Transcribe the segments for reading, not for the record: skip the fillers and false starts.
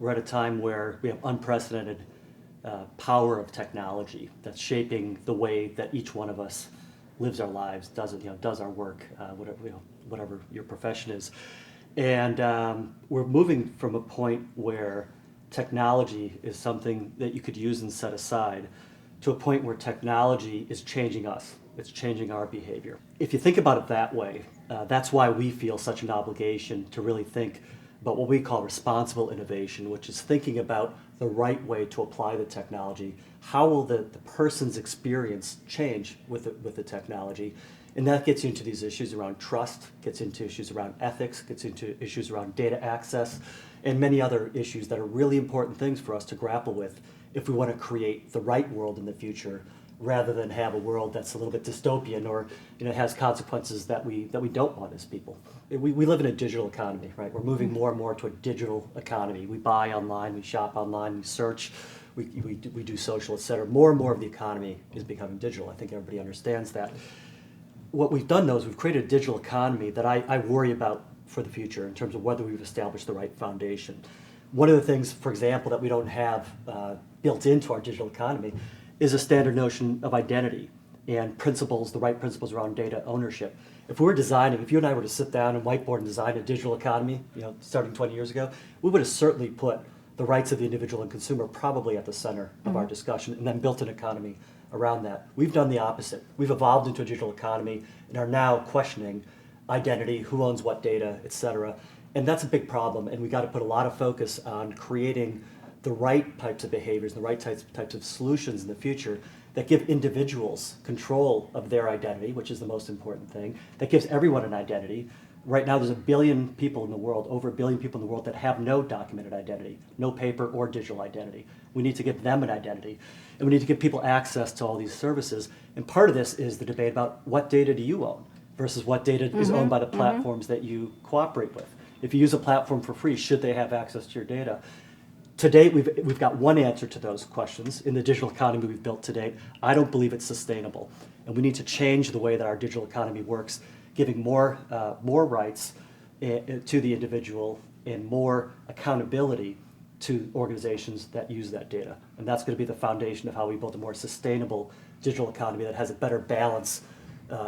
we're at a time where we have unprecedented power of technology that's shaping the way that each one of us lives our lives, does our work, whatever your profession is. And we're moving from a point where technology is something that you could use and set aside to a point where technology is changing us. It's changing our behavior. If you think about it that way, that's why we feel such an obligation to really think about what we call responsible innovation, which is thinking about the right way to apply the technology. How will the person's experience change with the technology? And that gets you into these issues around trust, gets into issues around ethics, gets into issues around data access, and many other issues that are really important things for us to grapple with if we want to create the right world in the future, rather than have a world that's a little bit dystopian or has consequences that we don't want as people. We live in a digital economy, right? We're moving more and more to a digital economy. We buy online, we shop online, we search, we do social, et cetera. More and more of the economy is becoming digital. I think everybody understands that. What we've done, though, is we've created a digital economy that I worry about for the future in terms of whether we've established the right foundation. One of the things, for example, that we don't have built into our digital economy is a standard notion of identity and principles, the right principles around data ownership. If you and I were to sit down and whiteboard and design a digital economy, starting 20 years ago, we would have certainly put the rights of the individual and consumer probably at the center of our discussion, and then built an economy around that. We've done the opposite. We've evolved into a digital economy and are now questioning identity, who owns what data, et cetera. And that's a big problem, and we got to put a lot of focus on creating the right types of behaviors, the right types of solutions in the future that give individuals control of their identity, which is the most important thing, that gives everyone an identity. Right now there's over 1 billion people in the world that have no documented identity, no paper or digital identity. We need to give them an identity, and we need to give people access to all these services. And part of this is the debate about what data do you own versus what data is owned by the platforms that you cooperate with. If you use a platform for free, should they have access to your data? To date, we've got one answer to those questions in the digital economy we've built to date. I don't believe it's sustainable, and we need to change the way that our digital economy works, giving more rights to the individual and more accountability to organizations that use that data. And that's going to be the foundation of how we build a more sustainable digital economy that has a better balance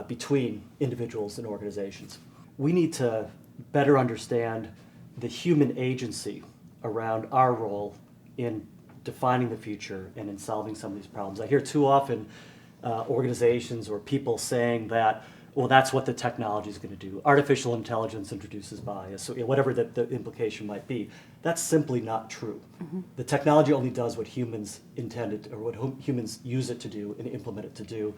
between individuals and organizations. We need to better understand the human agency around our role in defining the future and in solving some of these problems. I hear too often organizations or people saying that, well, that's what the technology is going to do. Artificial intelligence introduces bias, so whatever the implication might be. That's simply not true. The technology only does what humans intended, or what humans use it to do and implement it to do.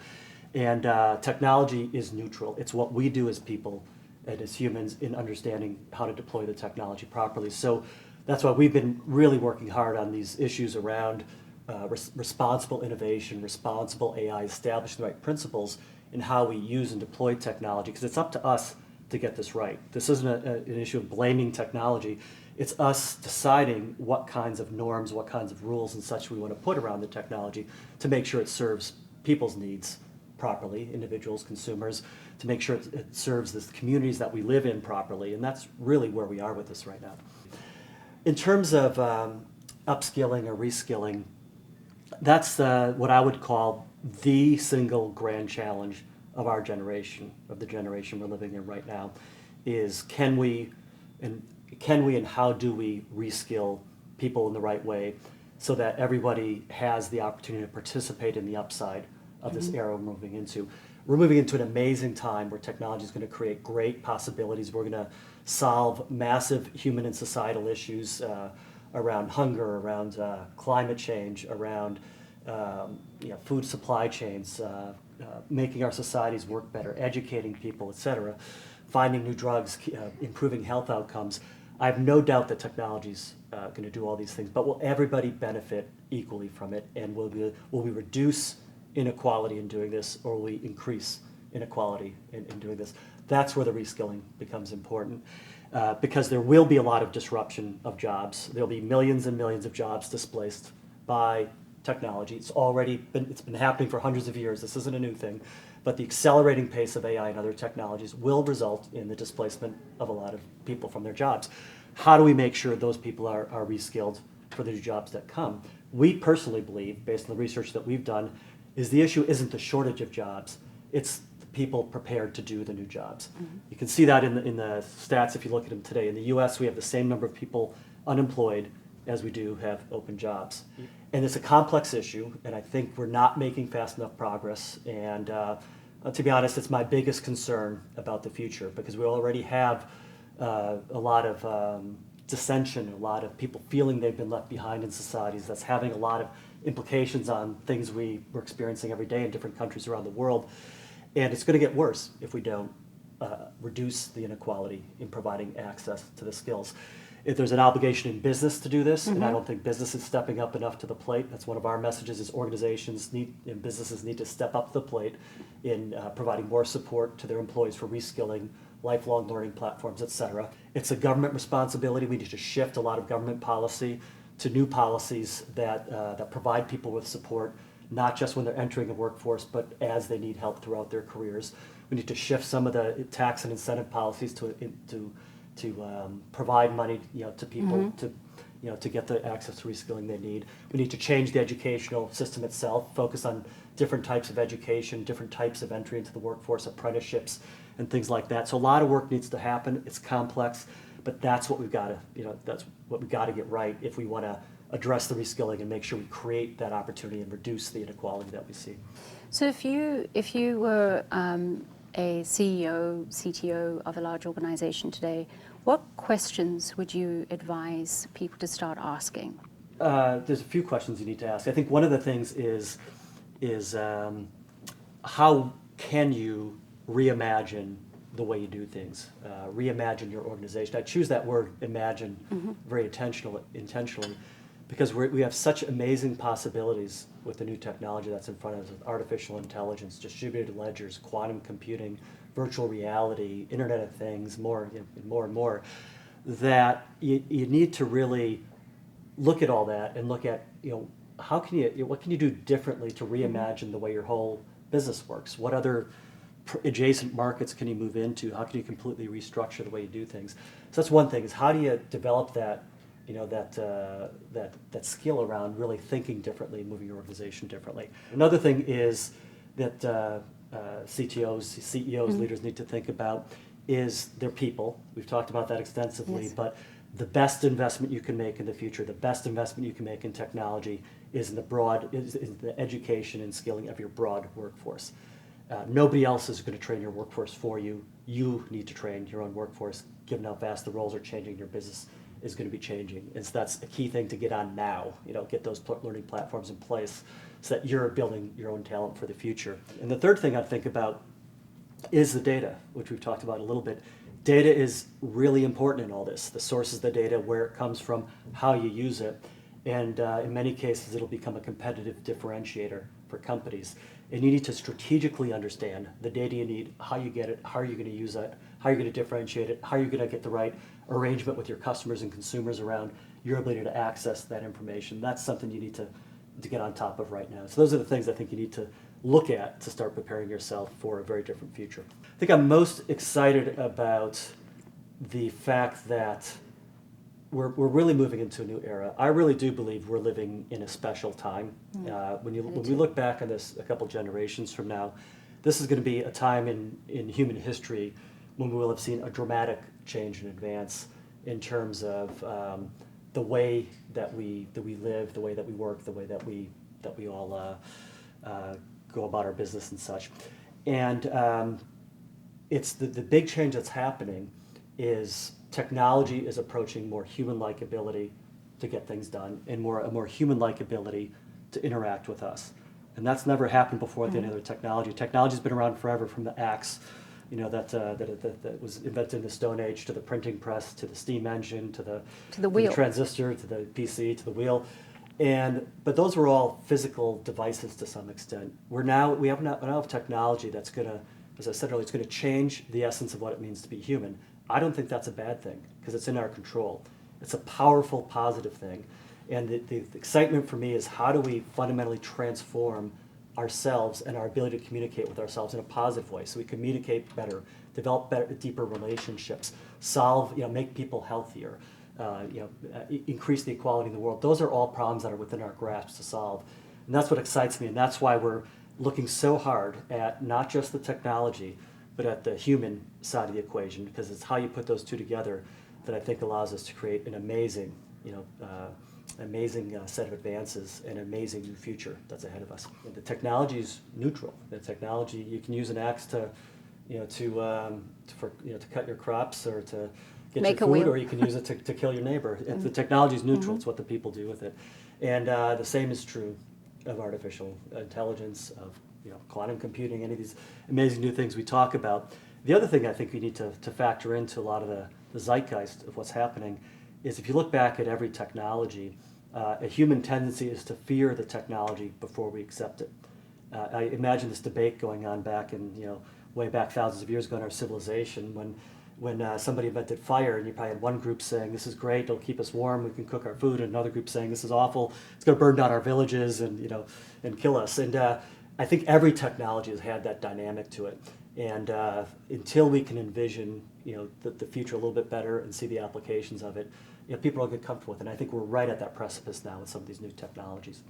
And technology is neutral. It's what we do as people and as humans in understanding how to deploy the technology properly. So that's why we've been really working hard on these issues around responsible innovation, responsible AI, establishing the right principles in how we use and deploy technology, because it's up to us to get this right. This isn't an issue of blaming technology. It's us deciding what kinds of norms, what kinds of rules and such we want to put around the technology to make sure it serves people's needs properly, individuals, consumers, to make sure it serves the communities that we live in properly. And that's really where we are with this right now. In terms of upskilling or reskilling, that's what I would call the single grand challenge of our generation, of the generation we're living in right now, is can we and how do we reskill people in the right way so that everybody has the opportunity to participate in the upside of this era we're moving into. We're moving into an amazing time where technology is going to create great possibilities. We're going to solve massive human and societal issues around hunger, around climate change, around food supply chains, making our societies work better, educating people, et cetera, finding new drugs, improving health outcomes. I have no doubt that technology is going to do all these things, but will everybody benefit equally from it? And will we reduce inequality in doing this, or will we increase inequality in doing this? That's where the reskilling becomes important, because there will be a lot of disruption of jobs. There'll be millions and millions of jobs displaced by technology. It's been happening for hundreds of years. This isn't a new thing, but the accelerating pace of AI and other technologies will result in the displacement of a lot of people from their jobs. how do we make sure those people are reskilled for the new jobs that come? We personally believe, based on the research that we've done, is the issue isn't the shortage of jobs, it's the people prepared to do the new jobs. You can see that in the stats if you look at them today. In the US, we have the same number of people unemployed as we do have open jobs. And it's a complex issue, and I think we're not making fast enough progress. And to be honest, it's my biggest concern about the future, because we already have a lot of dissension, a lot of people feeling they've been left behind in societies. That's having a lot of implications on things we're experiencing every day in different countries around the world. And it's going to get worse if we don't reduce the inequality in providing access to the skills. If there's an obligation in business to do this, and I don't think business is stepping up enough to the plate. That's one of our messages: is organizations and businesses need to step up to the plate in providing more support to their employees for reskilling, lifelong learning platforms, et cetera. It's a government responsibility. We need to shift a lot of government policy to new policies that provide people with support, not just when they're entering the workforce, but as they need help throughout their careers. We need to shift some of the tax and incentive policies to provide money, to people to get the access to reskilling they need. We need to change the educational system itself, focus on different types of education, different types of entry into the workforce, apprenticeships, and things like that. So a lot of work needs to happen. It's complex, but that's what we've got to get right if we want to address the reskilling and make sure we create that opportunity and reduce the inequality that we see. So if you were a CEO, CTO of a large organization today, what questions would you advise people to start asking? There's a few questions you need to ask. I think one of the things is how can you reimagine the way you do things, reimagine your organization. I choose that word, imagine, very intentionally, because we have such amazing possibilities with the new technology that's in front of us, with artificial intelligence, distributed ledgers, quantum computing, virtual reality, Internet of Things, more and more, that you need to really look at all that and look at, what can you do differently to reimagine the way your whole business works? What other adjacent markets can you move into? How can you completely restructure the way you do things? So that's one thing, is how do you develop that that skill around really thinking differently, moving your organization differently. Another thing is that CTOs, CEOs, leaders need to think about is their people. We've talked about that extensively, but the best investment you can make in the future, the best investment you can make in technology is in the education and skilling of your broad workforce. Nobody else is going to train your workforce for you. You need to train your own workforce, given how fast the roles are changing, your business is going to be changing. And so that's a key thing to get on now, get those learning platforms in place so that you're building your own talent for the future. And the third thing I think about is the data, which we've talked about a little bit. Data is really important in all this. The sources of the data, where it comes from, how you use it. And in many cases, it'll become a competitive differentiator for companies. And you need to strategically understand the data you need, how you get it, how are you going to use it, how are you going to differentiate it, how are you going to get the right arrangement with your customers and consumers around your ability to access that information. That's something you need to get on top of right now. So those are the things I think you need to look at to start preparing yourself for a very different future. I think I'm most excited about the fact that we're really moving into a new era. I really do believe we're living in a special time. When we look back on this a couple generations from now, this is going to be a time in human history when we will have seen a dramatic change and advance in terms of the way that we live, the way that we work, the way that we all go about our business and such. And it's the big change that's happening is technology is approaching more human-like ability to get things done and a more human-like ability to interact with us. And that's never happened before with any other technology. Technology's been around forever, from the axe, that was invented in the Stone Age, to the printing press, to the steam engine, to the wheel, the transistor, to the PC, to the wheel. But those were all physical devices to some extent. We now have technology that's going to, as I said earlier, it's going to change the essence of what it means to be human. I don't think that's a bad thing, because it's in our control. It's a powerful, positive thing. And the excitement for me is, how do we fundamentally transform ourselves and our ability to communicate with ourselves in a positive way, so we communicate better, develop better, deeper relationships, make people healthier, increase the equality in the world. Those are all problems that are within our grasp to solve. And that's what excites me, and that's why we're looking so hard at not just the technology, but at the human side of the equation, because it's how you put those two together that I think allows us to create an amazing, set of advances and an amazing new future that's ahead of us. And the technology is neutral. The technology, you can use an axe to cut your crops or to get Make your a food, wheel. or you can use it to kill your neighbor. The technology is neutral. It's what the people do with it. And the same is true of artificial intelligence, of quantum computing, any of these amazing new things we talk about. The other thing I think we need to factor into a lot of the zeitgeist of what's happening is, if you look back at every technology, a human tendency is to fear the technology before we accept it. I imagine this debate going on back in, way back thousands of years ago in our civilization, when somebody invented fire, and you probably had one group saying, this is great, it'll keep us warm, we can cook our food, and another group saying, this is awful, it's going to burn down our villages and kill us. And I think every technology has had that dynamic to it. And until we can envision the future a little bit better and see the applications of it, people will get comfortable with it. And I think we're right at that precipice now with some of these new technologies.